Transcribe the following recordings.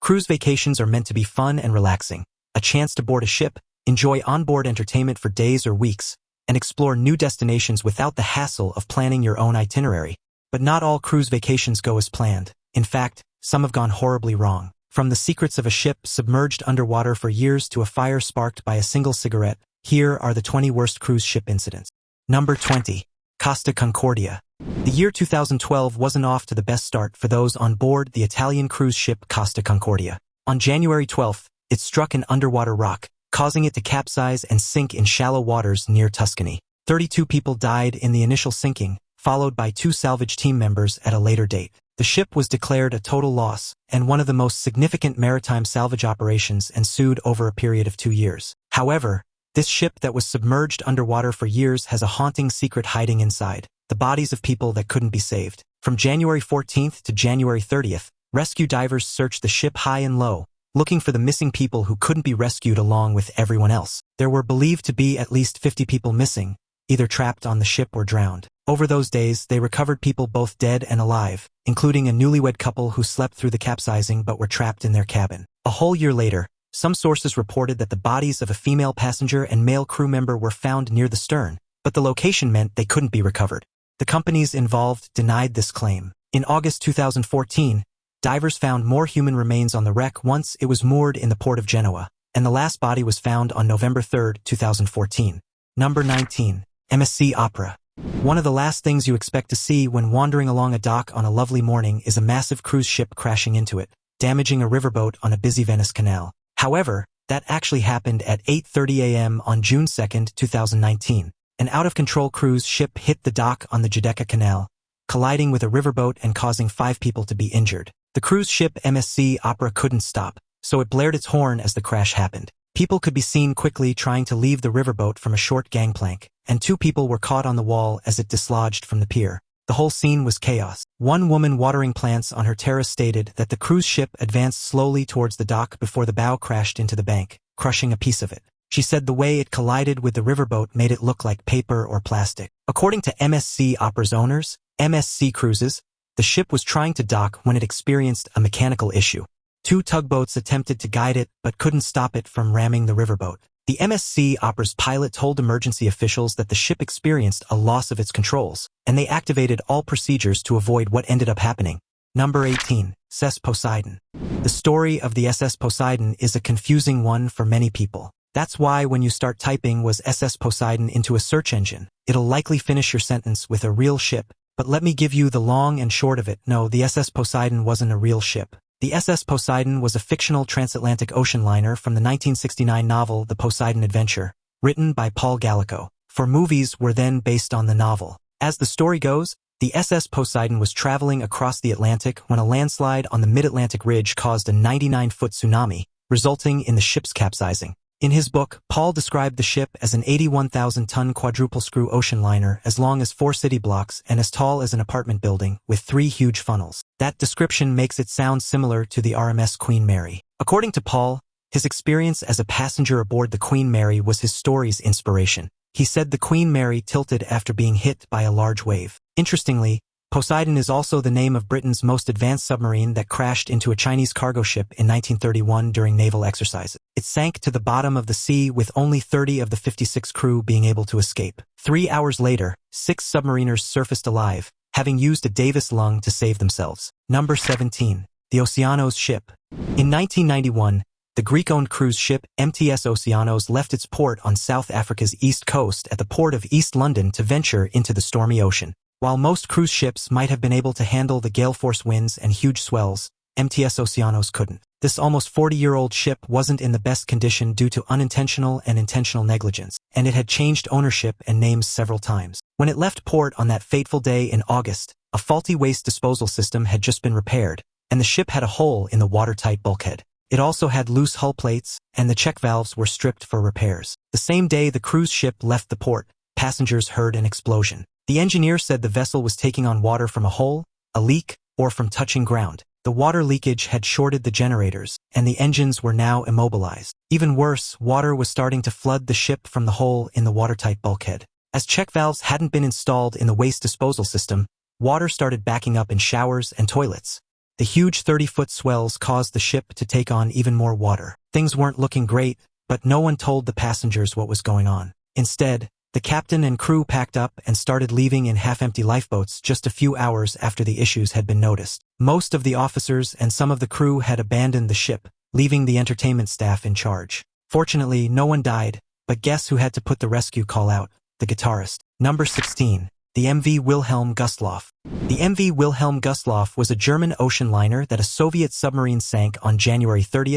Cruise vacations are meant to be fun and relaxing, a chance to board a ship, enjoy onboard entertainment for days or weeks, and explore new destinations without the hassle of planning your own itinerary. But not all cruise vacations go as planned. In fact, some have gone horribly wrong. From the secrets of a ship submerged underwater for years to a fire sparked by a single cigarette, here are the 20 worst cruise ship incidents. Number 20. Costa Concordia. The year 2012 wasn't off to the best start for those on board the Italian cruise ship Costa Concordia. On January 12th, it struck an underwater rock, causing it to capsize and sink in shallow waters near Tuscany. 32 people died in the initial sinking, followed by 2 salvage team members at a later date. The ship was declared a total loss, and one of the most significant maritime salvage operations ensued over a period of 2 years. However, this ship that was submerged underwater for years has a haunting secret hiding inside: the bodies of people that couldn't be saved. From January 14th to January 30th, rescue divers searched the ship high and low, looking for the missing people who couldn't be rescued along with everyone else. There were believed to be at least 50 people missing, either trapped on the ship or drowned. Over those days, they recovered people both dead and alive, including a newlywed couple who slept through the capsizing but were trapped in their cabin. A whole year later, some sources reported that the bodies of a female passenger and male crew member were found near the stern, but the location meant they couldn't be recovered. The companies involved denied this claim. In August 2014, divers found more human remains on the wreck once it was moored in the port of Genoa, and the last body was found on November 3, 2014. Number 19. MSC Opera. One of the last things you expect to see when wandering along a dock on a lovely morning is a massive cruise ship crashing into it, damaging a riverboat on a busy Venice canal. However, that actually happened at 8:30 a.m. on June 2, 2019. An out-of-control cruise ship hit the dock on the Giudecca Canal, colliding with a riverboat and causing 5 people to be injured. The cruise ship MSC Opera couldn't stop, so it blared its horn as the crash happened. People could be seen quickly trying to leave the riverboat from a short gangplank, and 2 people were caught on the wall as it dislodged from the pier. The whole scene was chaos. One woman watering plants on her terrace stated that the cruise ship advanced slowly towards the dock before the bow crashed into the bank, crushing a piece of it. She said the way it collided with the riverboat made it look like paper or plastic. According to MSC Opera's owners, MSC Cruises, the ship was trying to dock when it experienced a mechanical issue. 2 tugboats attempted to guide it but couldn't stop it from ramming the riverboat. The MSC Opera's pilot told emergency officials that the ship experienced a loss of its controls, and they activated all procedures to avoid what ended up happening. Number 18. SS Poseidon. The story of the SS Poseidon is a confusing one for many people. That's why when you start typing "was SS Poseidon" into a search engine, it'll likely finish your sentence with "a real ship." But let me give you the long and short of it. No, the SS Poseidon wasn't a real ship. The SS Poseidon was a fictional transatlantic ocean liner from the 1969 novel The Poseidon Adventure, written by Paul Gallico. 4 movies were then based on the novel. As the story goes, the SS Poseidon was traveling across the Atlantic when a landslide on the mid-Atlantic ridge caused a 99-foot tsunami, resulting in the ship's capsizing. In his book, Paul described the ship as an 81,000-ton quadruple-screw ocean liner as long as 4 city blocks and as tall as an apartment building, with 3 huge funnels. That description makes it sound similar to the RMS Queen Mary. According to Paul, his experience as a passenger aboard the Queen Mary was his story's inspiration. He said the Queen Mary tilted after being hit by a large wave. Interestingly, Poseidon is also the name of Britain's most advanced submarine that crashed into a Chinese cargo ship in 1931 during naval exercises. It sank to the bottom of the sea with only 30 of the 56 crew being able to escape. 3 hours later, 6 submariners surfaced alive, having used a Davis lung to save themselves. Number 17. The Oceanos ship. In 1991, the Greek-owned cruise ship MTS Oceanos left its port on South Africa's east coast at the port of East London to venture into the stormy ocean. While most cruise ships might have been able to handle the gale-force winds and huge swells, MTS Oceanos couldn't. This almost 40-year-old ship wasn't in the best condition due to unintentional and intentional negligence, and it had changed ownership and names several times. When it left port on that fateful day in August, a faulty waste disposal system had just been repaired, and the ship had a hole in the watertight bulkhead. It also had loose hull plates, and the check valves were stripped for repairs. The same day the cruise ship left the port, passengers heard an explosion. The engineer said the vessel was taking on water from a hole, a leak, or from touching ground. The water leakage had shorted the generators, and the engines were now immobilized. Even worse, water was starting to flood the ship from the hole in the watertight bulkhead. As check valves hadn't been installed in the waste disposal system, water started backing up in showers and toilets. The huge 30-foot swells caused the ship to take on even more water. Things weren't looking great, but no one told the passengers what was going on. Instead, the captain and crew packed up and started leaving in half-empty lifeboats just a few hours after the issues had been noticed. Most of the officers and some of the crew had abandoned the ship, leaving the entertainment staff in charge. Fortunately, no one died, but guess who had to put the rescue call out? The guitarist. Number 16. The MV Wilhelm Gustloff. The MV Wilhelm Gustloff was a German ocean liner that a Soviet submarine sank on January 30,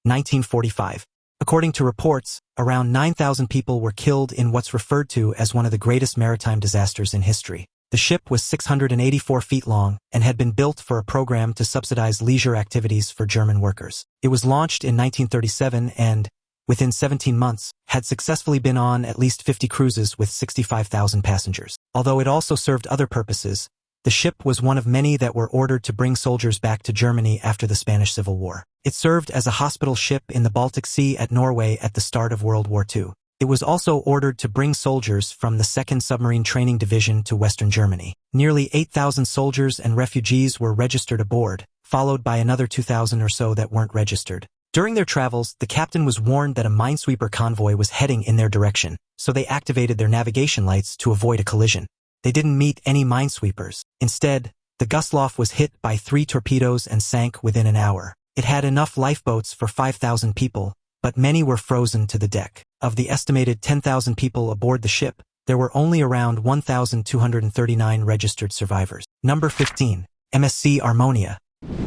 1945. According to reports, around 9,000 people were killed in what's referred to as one of the greatest maritime disasters in history. The ship was 684 feet long and had been built for a program to subsidize leisure activities for German workers. It was launched in 1937 and, within 17 months, had successfully been on at least 50 cruises with 65,000 passengers. Although it also served other purposes, the ship was one of many that were ordered to bring soldiers back to Germany after the Spanish Civil War. It served as a hospital ship in the Baltic Sea at Norway at the start of World War II. It was also ordered to bring soldiers from the 2nd Submarine Training Division to Western Germany. Nearly 8,000 soldiers and refugees were registered aboard, followed by another 2,000 or so that weren't registered. During their travels, the captain was warned that a minesweeper convoy was heading in their direction, so they activated their navigation lights to avoid a collision. They didn't meet any minesweepers. Instead, the Gustloff was hit by 3 torpedoes and sank within an hour. It had enough lifeboats for 5,000 people, but many were frozen to the deck. Of the estimated 10,000 people aboard the ship, there were only around 1,239 registered survivors. Number 15. MSC Armonia.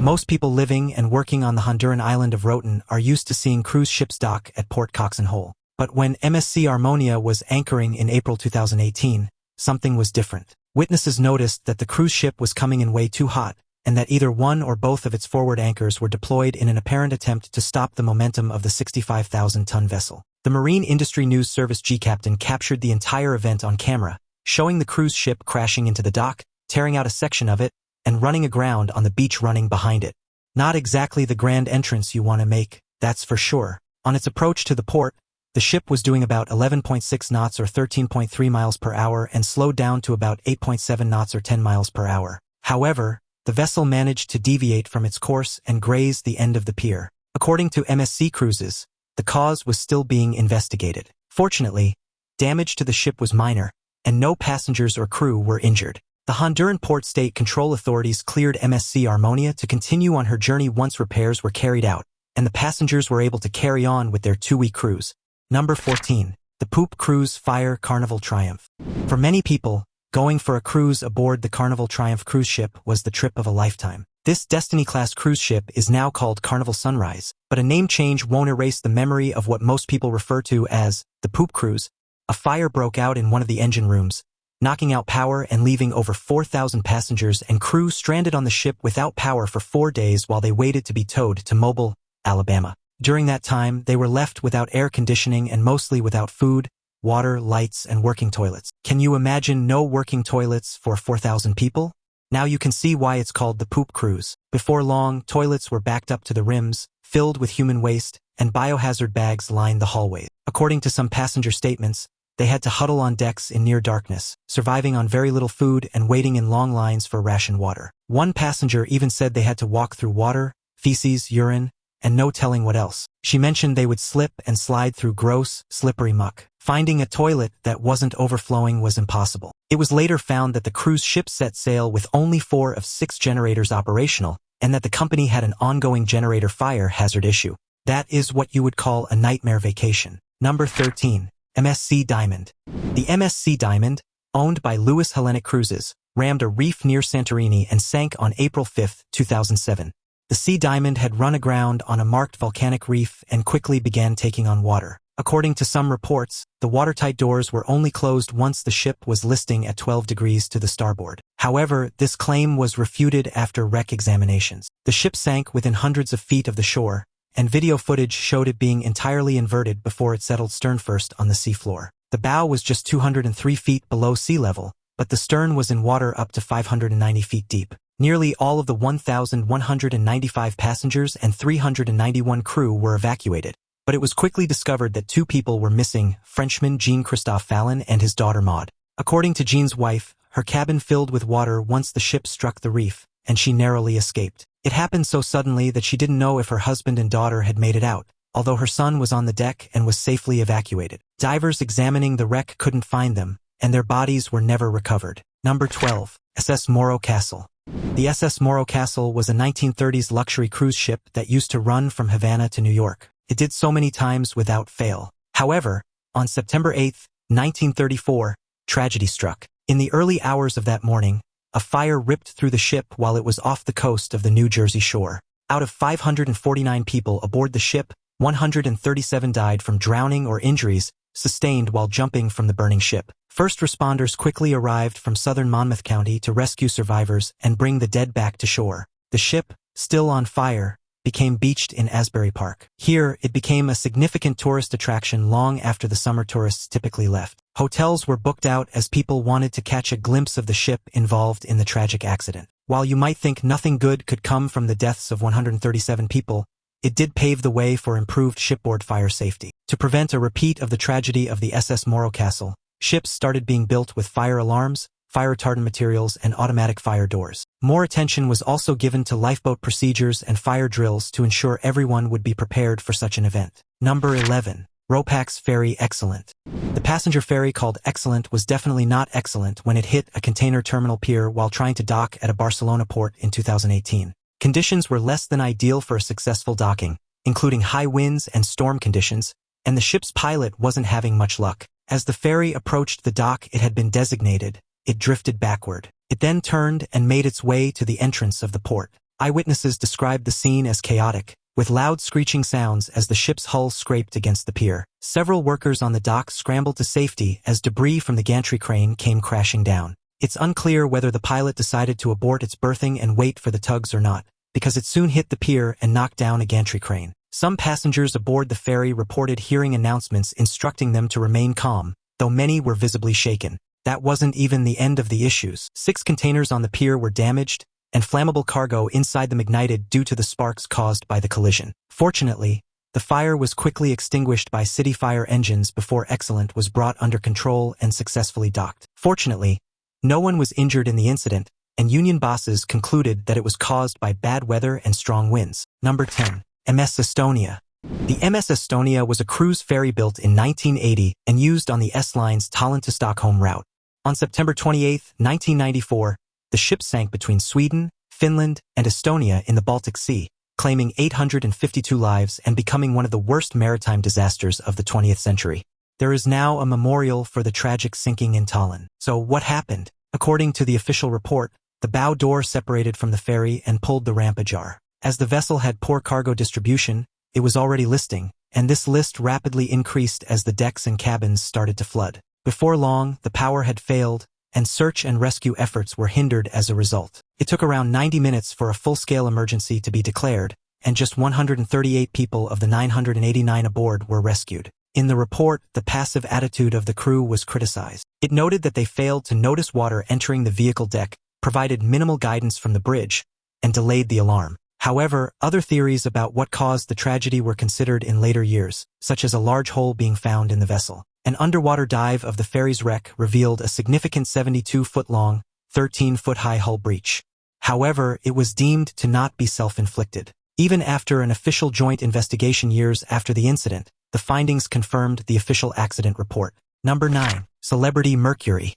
Most people living and working on the Honduran island of Roatan are used to seeing cruise ships dock at Port Cox and Hole. But when MSC Armonia was anchoring in April 2018, something was different. Witnesses noticed that the cruise ship was coming in way too hot, and that either one or both of its forward anchors were deployed in an apparent attempt to stop the momentum of the 65,000-ton vessel. The Marine Industry News Service G-Captain captured the entire event on camera, showing the cruise ship crashing into the dock, tearing out a section of it, and running aground on the beach running behind it. Not exactly the grand entrance you want to make, that's for sure. On its approach to the port, the ship was doing about 11.6 knots or 13.3 miles per hour and slowed down to about 8.7 knots or 10 miles per hour. However, the vessel managed to deviate from its course and graze the end of the pier. According to MSC Cruises, the cause was still being investigated. Fortunately, damage to the ship was minor, and no passengers or crew were injured. The Honduran Port State Control authorities cleared MSC Armonia to continue on her journey once repairs were carried out, and the passengers were able to carry on with their 2-week cruise. Number 14. The Poop Cruise Fire Carnival Triumph. For many people, going for a cruise aboard the Carnival Triumph cruise ship was the trip of a lifetime. This Destiny-class cruise ship is now called Carnival Sunrise, but a name change won't erase the memory of what most people refer to as the Poop Cruise. A fire broke out in one of the engine rooms, knocking out power and leaving over 4,000 passengers and crew stranded on the ship without power for 4 days while they waited to be towed to Mobile, Alabama. During that time, they were left without air conditioning and mostly without food, water, lights, and working toilets. Can you imagine no working toilets for 4,000 people? Now you can see why it's called the Poop Cruise. Before long, toilets were backed up to the rims, filled with human waste, and biohazard bags lined the hallways. According to some passenger statements, they had to huddle on decks in near darkness, surviving on very little food and waiting in long lines for ration water. One passenger even said they had to walk through water, feces, urine, and no telling what else. She mentioned they would slip and slide through gross, slippery muck. Finding a toilet that wasn't overflowing was impossible. It was later found that the cruise ship set sail with only 4 of 6 generators operational, and that the company had an ongoing generator fire hazard issue. That is what you would call a nightmare vacation. Number 13. MSC Diamond. The MSC Diamond, owned by Lewis Hellenic Cruises, rammed a reef near Santorini and sank on April 5, 2007. The Sea Diamond had run aground on a marked volcanic reef and quickly began taking on water. According to some reports, the watertight doors were only closed once the ship was listing at 12 degrees to the starboard. However, this claim was refuted after wreck examinations. The ship sank within hundreds of feet of the shore, and video footage showed it being entirely inverted before it settled sternfirst on the seafloor. The bow was just 203 feet below sea level, but the stern was in water up to 590 feet deep. Nearly all of the 1,195 passengers and 391 crew were evacuated, but it was quickly discovered that 2 people were missing, Frenchman Jean-Christophe Fallon and his daughter Maud. According to Jean's wife, her cabin filled with water once the ship struck the reef, and she narrowly escaped. It happened so suddenly that she didn't know if her husband and daughter had made it out, although her son was on the deck and was safely evacuated. Divers examining the wreck couldn't find them, and their bodies were never recovered. Number 12. SS Morro Castle. The SS Morro Castle was a 1930s luxury cruise ship that used to run from Havana to New York. It did so many times without fail. However, on September 8, 1934, tragedy struck. In the early hours of that morning, a fire ripped through the ship while it was off the coast of the New Jersey shore. Out of 549 people aboard the ship, 137 died from drowning or injuries sustained while jumping from the burning ship. First responders quickly arrived from southern Monmouth County to rescue survivors and bring the dead back to shore. The ship, still on fire, became beached in Asbury Park. Here, it became a significant tourist attraction long after the summer tourists typically left. Hotels were booked out as people wanted to catch a glimpse of the ship involved in the tragic accident. While you might think nothing good could come from the deaths of 137 people, it did pave the way for improved shipboard fire safety. To prevent a repeat of the tragedy of the SS Morro Castle, ships started being built with fire alarms, fire retardant materials, and automatic fire doors. More attention was also given to lifeboat procedures and fire drills to ensure everyone would be prepared for such an event. Number 11. Ropax Ferry Excellent. The passenger ferry called Excellent was definitely not excellent when it hit a container terminal pier while trying to dock at a Barcelona port in 2018. Conditions were less than ideal for a successful docking, including high winds and storm conditions, and the ship's pilot wasn't having much luck. As the ferry approached the dock it had been designated, it drifted backward. It then turned and made its way to the entrance of the port. Eyewitnesses described the scene as chaotic, with loud screeching sounds as the ship's hull scraped against the pier. Several workers on the dock scrambled to safety as debris from the gantry crane came crashing down. It's unclear whether the pilot decided to abort its berthing and wait for the tugs or not, because it soon hit the pier and knocked down a gantry crane. Some passengers aboard the ferry reported hearing announcements instructing them to remain calm, though many were visibly shaken. That wasn't even the end of the issues. 6 containers on the pier were damaged, and flammable cargo inside them ignited due to the sparks caused by the collision. Fortunately, the fire was quickly extinguished by city fire engines before Excellent was brought under control and successfully docked. Fortunately, no one was injured in the incident, and union bosses concluded that it was caused by bad weather and strong winds. Number 10. MS Estonia. The MS Estonia was a cruise ferry built in 1980 and used on the S-Line's Tallinn to Stockholm route. On September 28, 1994, the ship sank between Sweden, Finland, and Estonia in the Baltic Sea, claiming 852 lives and becoming one of the worst maritime disasters of the 20th century. There is now a memorial for the tragic sinking in Tallinn. So what happened? According to the official report, the bow door separated from the ferry and pulled the ramp ajar. As the vessel had poor cargo distribution, it was already listing, and this list rapidly increased as the decks and cabins started to flood. Before long, the power had failed, and search and rescue efforts were hindered as a result. It took around 90 minutes for a full-scale emergency to be declared, and just 138 people of the 989 aboard were rescued. In the report, the passive attitude of the crew was criticized. It noted that they failed to notice water entering the vehicle deck, provided minimal guidance from the bridge, and delayed the alarm. However, other theories about what caused the tragedy were considered in later years, such as a large hole being found in the vessel. An underwater dive of the ferry's wreck revealed a significant 72-foot-long, 13-foot-high hull breach. However, it was deemed to not be self-inflicted. Even after an official joint investigation years after the incident, the findings confirmed the official accident report. Number 9. Celebrity Mercury.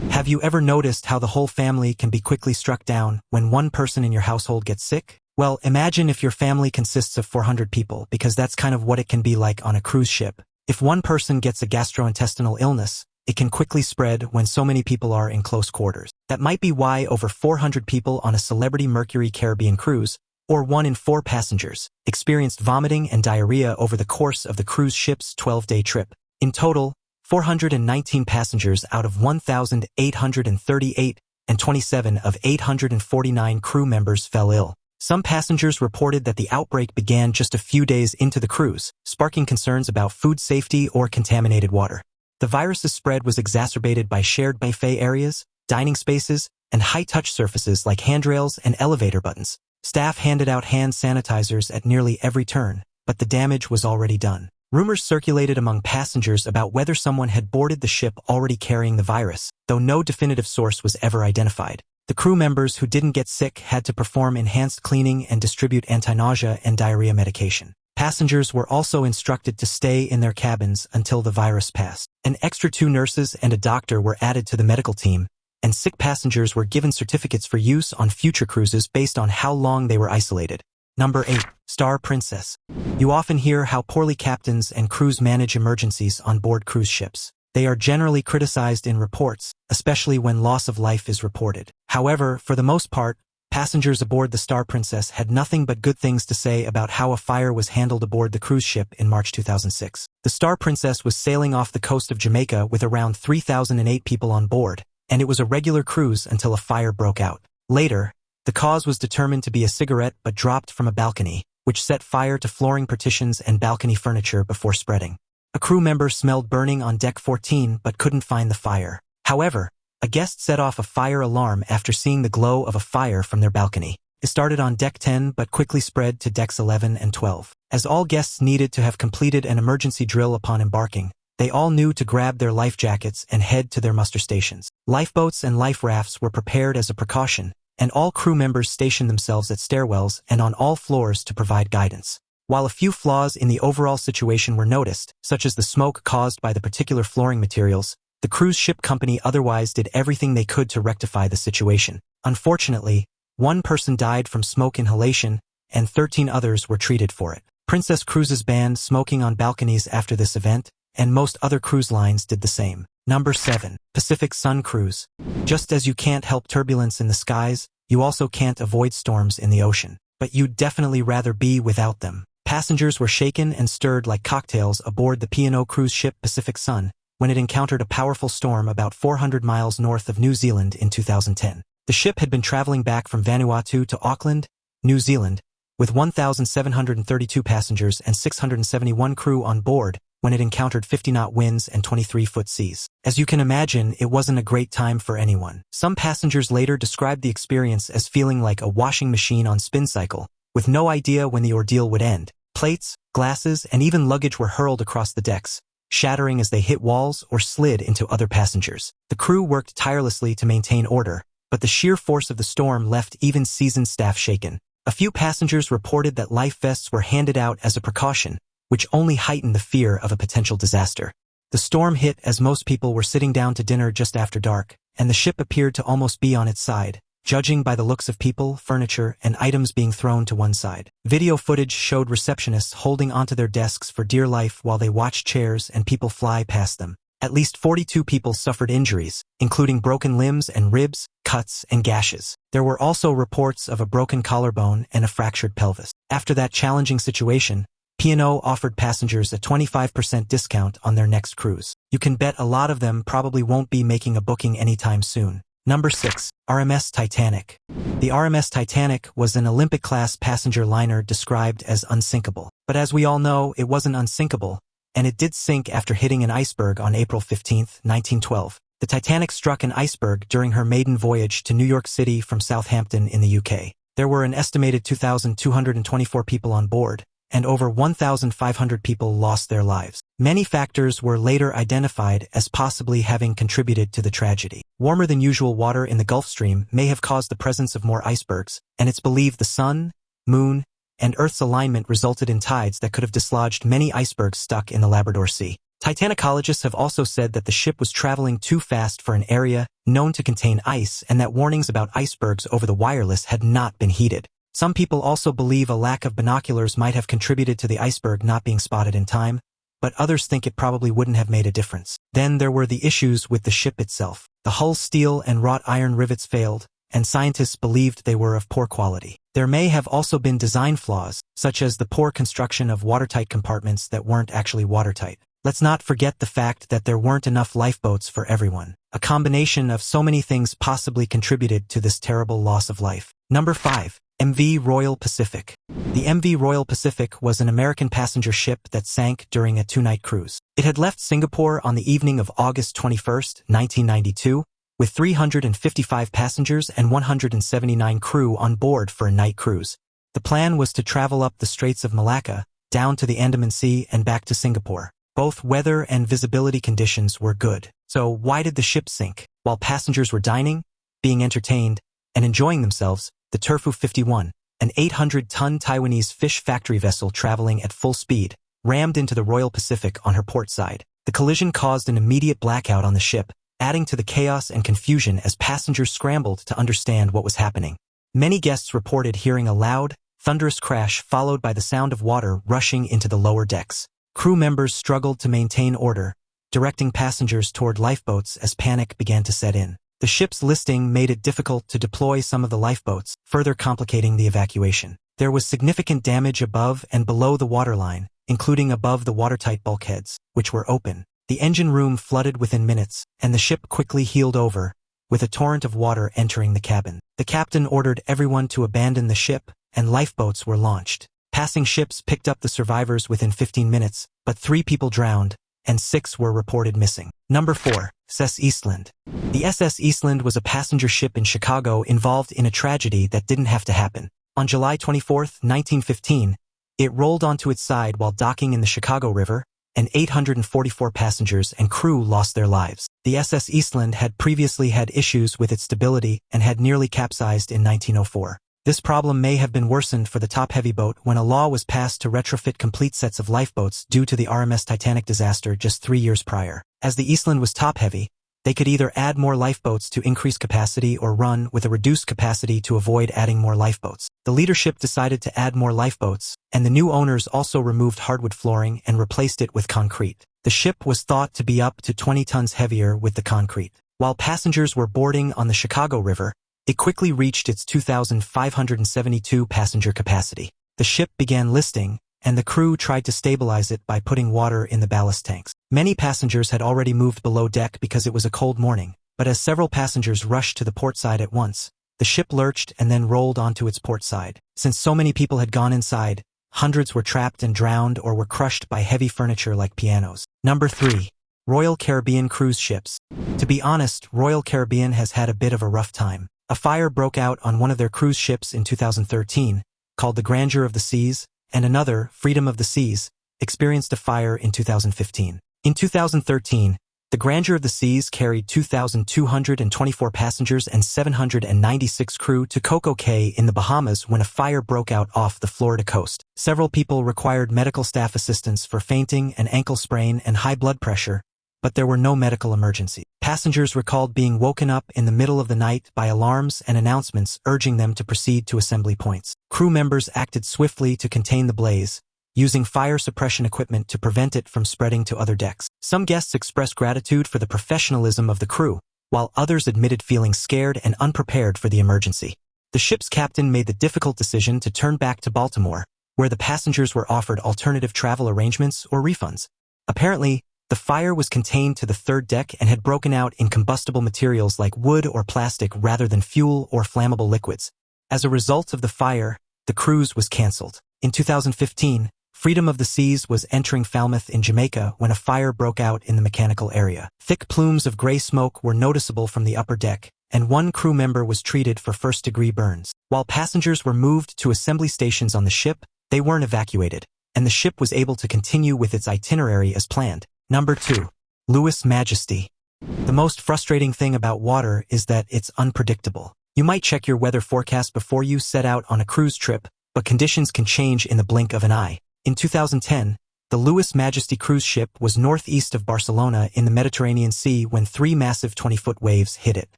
Have you ever noticed how the whole family can be quickly struck down when one person in your household gets sick? Well, imagine if your family consists of 400 people, because that's kind of what it can be like on a cruise ship. If one person gets a gastrointestinal illness, it can quickly spread when so many people are in close quarters. That might be why over 400 people on a Celebrity Mercury Caribbean cruise, or 1 in 4 passengers, experienced vomiting and diarrhea over the course of the cruise ship's 12-day trip. In total, 419 passengers out of 1,838 and 27 of 849 crew members fell ill. Some passengers reported that the outbreak began just a few days into the cruise, sparking concerns about food safety or contaminated water. The virus's spread was exacerbated by shared buffet areas, dining spaces, and high-touch surfaces like handrails and elevator buttons. Staff handed out hand sanitizers at nearly every turn, but the damage was already done. Rumors circulated among passengers about whether someone had boarded the ship already carrying the virus, though no definitive source was ever identified. The crew members who didn't get sick had to perform enhanced cleaning and distribute anti-nausea and diarrhea medication. Passengers were also instructed to stay in their cabins until the virus passed. An extra 2 nurses and a doctor were added to the medical team, and sick passengers were given certificates for use on future cruises based on how long they were isolated. Number 8. Star Princess. You often hear how poorly captains and crews manage emergencies on board cruise ships. They are generally criticized in reports, especially when loss of life is reported. However, for the most part, passengers aboard the Star Princess had nothing but good things to say about how a fire was handled aboard the cruise ship in March 2006. The Star Princess was sailing off the coast of Jamaica with around 3,008 people on board, and it was a regular cruise until a fire broke out. Later, the cause was determined to be a cigarette butt dropped from a balcony, which set fire to flooring partitions and balcony furniture before spreading. A crew member smelled burning on deck 14 but couldn't find the fire. However, a guest set off a fire alarm after seeing the glow of a fire from their balcony. It started on deck 10 but quickly spread to decks 11 and 12. As all guests needed to have completed an emergency drill upon embarking, they all knew to grab their life jackets and head to their muster stations. Lifeboats and life rafts were prepared as a precaution, and all crew members stationed themselves at stairwells and on all floors to provide guidance. While a few flaws in the overall situation were noticed, such as the smoke caused by the particular flooring materials, the cruise ship company otherwise did everything they could to rectify the situation. Unfortunately, 1 person died from smoke inhalation, and 13 others were treated for it. Princess Cruises banned smoking on balconies after this event, and most other cruise lines did the same. Number 7. Pacific Sun Cruise. Just as you can't help turbulence in the skies, you also can't avoid storms in the ocean. But you'd definitely rather be without them. Passengers were shaken and stirred like cocktails aboard the P&O cruise ship Pacific Sun when it encountered a powerful storm about 400 miles north of New Zealand in 2010. The ship had been traveling back from Vanuatu to Auckland, New Zealand, with 1,732 passengers and 671 crew on board when it encountered 50-knot winds and 23-foot seas. As you can imagine, it wasn't a great time for anyone. Some passengers later described the experience as feeling like a washing machine on spin cycle, with no idea when the ordeal would end. Plates, glasses, and even luggage were hurled across the decks, shattering as they hit walls or slid into other passengers. The crew worked tirelessly to maintain order, but the sheer force of the storm left even seasoned staff shaken. A few passengers reported that life vests were handed out as a precaution, which only heightened the fear of a potential disaster. The storm hit as most people were sitting down to dinner just after dark, and the ship appeared to almost be on its side, judging by the looks of people, furniture, and items being thrown to one side. Video footage showed receptionists holding onto their desks for dear life while they watched chairs and people fly past them. At least 42 people suffered injuries, including broken limbs and ribs, cuts, and gashes. There were also reports of a broken collarbone and a fractured pelvis. After that challenging situation, P&O offered passengers a 25% discount on their next cruise. You can bet a lot of them probably won't be making a booking anytime soon. Number 6. RMS Titanic. The RMS Titanic was an Olympic-class passenger liner described as unsinkable. But as we all know, it wasn't unsinkable, and it did sink after hitting an iceberg on April 15, 1912. The Titanic struck an iceberg during her maiden voyage to New York City from Southampton in the UK. There were an estimated 2,224 people on board, and over 1,500 people lost their lives. Many factors were later identified as possibly having contributed to the tragedy. Warmer than usual water in the Gulf Stream may have caused the presence of more icebergs, and it's believed the sun, moon, and Earth's alignment resulted in tides that could have dislodged many icebergs stuck in the Labrador Sea. Titanicologists have also said that the ship was traveling too fast for an area known to contain ice and that warnings about icebergs over the wireless had not been heeded. Some people also believe a lack of binoculars might have contributed to the iceberg not being spotted in time, but others think it probably wouldn't have made a difference. Then there were the issues with the ship itself. The hull steel and wrought iron rivets failed, and scientists believed they were of poor quality. There may have also been design flaws, such as the poor construction of watertight compartments that weren't actually watertight. Let's not forget the fact that there weren't enough lifeboats for everyone. A combination of so many things possibly contributed to this terrible loss of life. Number 5. MV Royal Pacific. The MV Royal Pacific was an American passenger ship that sank during a 2-night cruise. It had left Singapore on the evening of August 21, 1992, with 355 passengers and 179 crew on board for a night cruise. The plan was to travel up the Straits of Malacca, down to the Andaman Sea and back to Singapore. Both weather and visibility conditions were good. So why did the ship sink? While passengers were dining, being entertained, and enjoying themselves, the Turfu 51, an 800-ton Taiwanese fish factory vessel traveling at full speed, rammed into the Royal Pacific on her port side. The collision caused an immediate blackout on the ship, adding to the chaos and confusion as passengers scrambled to understand what was happening. Many guests reported hearing a loud, thunderous crash followed by the sound of water rushing into the lower decks. Crew members struggled to maintain order, directing passengers toward lifeboats as panic began to set in. The ship's listing made it difficult to deploy some of the lifeboats, further complicating the evacuation. There was significant damage above and below the waterline, including above the watertight bulkheads, which were open. The engine room flooded within minutes, and the ship quickly heeled over, with a torrent of water entering the cabin. The captain ordered everyone to abandon the ship, and lifeboats were launched. Passing ships picked up the survivors within 15 minutes, but 3 people drowned, and 6 were reported missing. Number 4. SS Eastland. The SS Eastland was a passenger ship in Chicago involved in a tragedy that didn't have to happen. On July 24, 1915, it rolled onto its side while docking in the Chicago River, and 844 passengers and crew lost their lives. The SS Eastland had previously had issues with its stability and had nearly capsized in 1904. This problem may have been worsened for the top-heavy boat when a law was passed to retrofit complete sets of lifeboats due to the RMS Titanic disaster just 3 years prior. As the Eastland was top-heavy, they could either add more lifeboats to increase capacity or run with a reduced capacity to avoid adding more lifeboats. The leadership decided to add more lifeboats, and the new owners also removed hardwood flooring and replaced it with concrete. The ship was thought to be up to 20 tons heavier with the concrete. While passengers were boarding on the Chicago River, it quickly reached its 2,572 passenger capacity. The ship began listing, and the crew tried to stabilize it by putting water in the ballast tanks. Many passengers had already moved below deck because it was a cold morning, but as several passengers rushed to the port side at once, the ship lurched and then rolled onto its port side. Since so many people had gone inside, hundreds were trapped and drowned or were crushed by heavy furniture like pianos. Number 3. Royal Caribbean cruise ships. To be honest, Royal Caribbean has had a bit of a rough time. A fire broke out on one of their cruise ships in 2013, called the Grandeur of the Seas, and another, Freedom of the Seas, experienced a fire in 2015. In 2013, the Grandeur of the Seas carried 2,224 passengers and 796 crew to Coco Cay in the Bahamas when a fire broke out off the Florida coast. Several people required medical staff assistance for fainting, an ankle sprain, and high blood pressure, but there were no medical emergencies. Passengers recalled being woken up in the middle of the night by alarms and announcements urging them to proceed to assembly points. Crew members acted swiftly to contain the blaze, using fire suppression equipment to prevent it from spreading to other decks. Some guests expressed gratitude for the professionalism of the crew, while others admitted feeling scared and unprepared for the emergency. The ship's captain made the difficult decision to turn back to Baltimore, where the passengers were offered alternative travel arrangements or refunds. Apparently, the fire was contained to the third deck and had broken out in combustible materials like wood or plastic rather than fuel or flammable liquids. As a result of the fire, the cruise was canceled. In 2015, Freedom of the Seas was entering Falmouth in Jamaica when a fire broke out in the mechanical area. Thick plumes of gray smoke were noticeable from the upper deck, and one crew member was treated for first-degree burns. While passengers were moved to assembly stations on the ship, they weren't evacuated, and the ship was able to continue with its itinerary as planned. Number 2. Louis Majesty. The most frustrating thing about water is that it's unpredictable. You might check your weather forecast before you set out on a cruise trip, but conditions can change in the blink of an eye. In 2010, the Louis Majesty cruise ship was northeast of Barcelona in the Mediterranean Sea when 3 massive 20-foot waves hit it.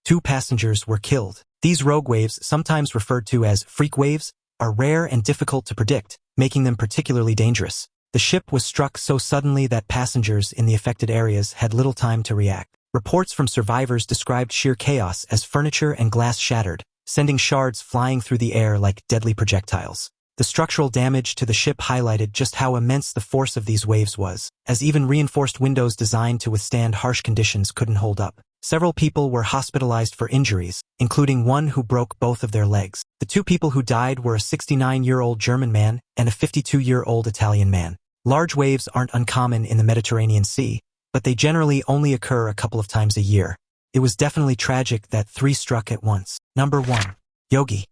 2 passengers were killed. These rogue waves, sometimes referred to as freak waves, are rare and difficult to predict, making them particularly dangerous. The ship was struck so suddenly that passengers in the affected areas had little time to react. Reports from survivors described sheer chaos as furniture and glass shattered, sending shards flying through the air like deadly projectiles. The structural damage to the ship highlighted just how immense the force of these waves was, as even reinforced windows designed to withstand harsh conditions couldn't hold up. Several people were hospitalized for injuries, including one who broke both of their legs. The 2 people who died were a 69-year-old German man and a 52-year-old Italian man. Large waves aren't uncommon in the Mediterranean Sea, but they generally only occur a couple of times a year. It was definitely tragic that 3 struck at once. Number 1. Yogi.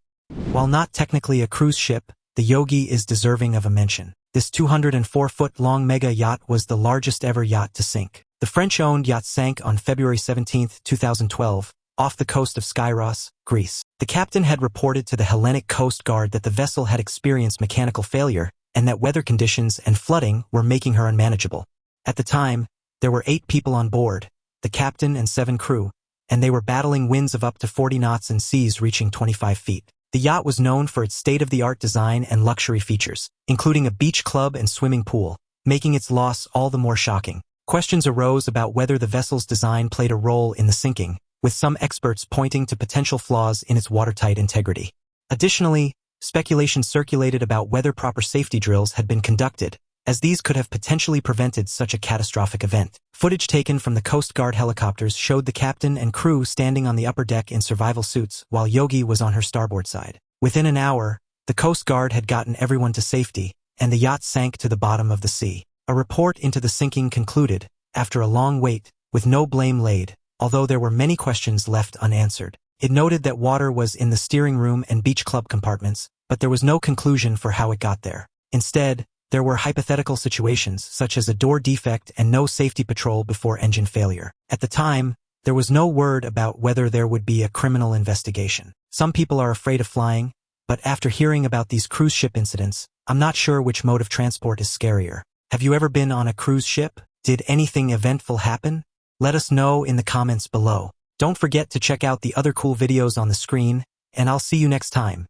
While not technically a cruise ship, the Yogi is deserving of a mention. This 204-foot-long mega yacht was the largest ever yacht to sink. The French-owned yacht sank on February 17, 2012, off the coast of Skyros, Greece. The captain had reported to the Hellenic Coast Guard that the vessel had experienced mechanical failure and that weather conditions and flooding were making her unmanageable. At the time, there were 8 people on board, the captain and 7 crew, and they were battling winds of up to 40 knots and seas reaching 25 feet. The yacht was known for its state-of-the-art design and luxury features, including a beach club and swimming pool, making its loss all the more shocking. Questions arose about whether the vessel's design played a role in the sinking, with some experts pointing to potential flaws in its watertight integrity. Additionally, speculation circulated about whether proper safety drills had been conducted, as these could have potentially prevented such a catastrophic event. Footage taken from the Coast Guard helicopters showed the captain and crew standing on the upper deck in survival suits while Yogi was on her starboard side. Within an hour, the Coast Guard had gotten everyone to safety, and the yacht sank to the bottom of the sea. A report into the sinking concluded, after a long wait, with no blame laid, although there were many questions left unanswered. It noted that water was in the steering room and beach club compartments, but there was no conclusion for how it got there. Instead, there were hypothetical situations such as a door defect and no safety patrol before engine failure. At the time, there was no word about whether there would be a criminal investigation. Some people are afraid of flying, but after hearing about these cruise ship incidents, I'm not sure which mode of transport is scarier. Have you ever been on a cruise ship? Did anything eventful happen? Let us know in the comments below. Don't forget to check out the other cool videos on the screen, and I'll see you next time.